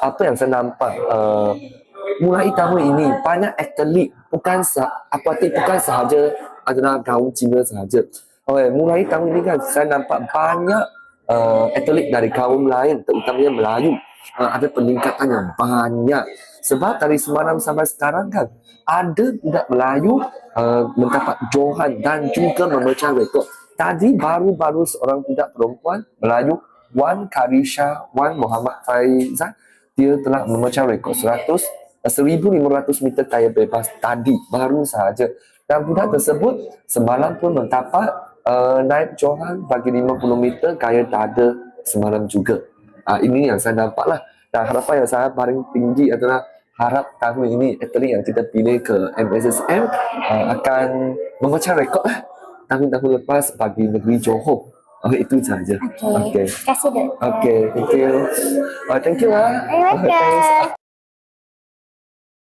apa yang saya nampak mulai tahun ini banyak atlet bukan sahaja adalah kaum Cina sahaja. Okay, mulai tahun ini kan saya nampak banyak atlet dari kaum lain, terutamanya Melayu, ada peningkatan yang banyak. Sebab dari semalam sampai sekarang kan ada budak Melayu mendapat johan dan juga memecah rekod. Tadi baru-baru seorang budak perempuan Melayu, Wan Karisha Wan Muhammad Faizan, dia telah memecah rekod 1,500 meter kaya bebas tadi baru sahaja. Dan budak tersebut semalam pun mendapat naik johan bagi 50 meter kaya dada semalam juga. Ini yang saya nampak lah. Dan harapan yang saya paling tinggi adalah harap tahun ini atlet yang kita pilih ke MSSM akan memecah rekod lah tahun-tahun lepas bagi negeri Johor. Itu sahaja. Okey. Terima kasih, Doktor. Okay, thank you. Thank you lah. You're welcome. Thanks.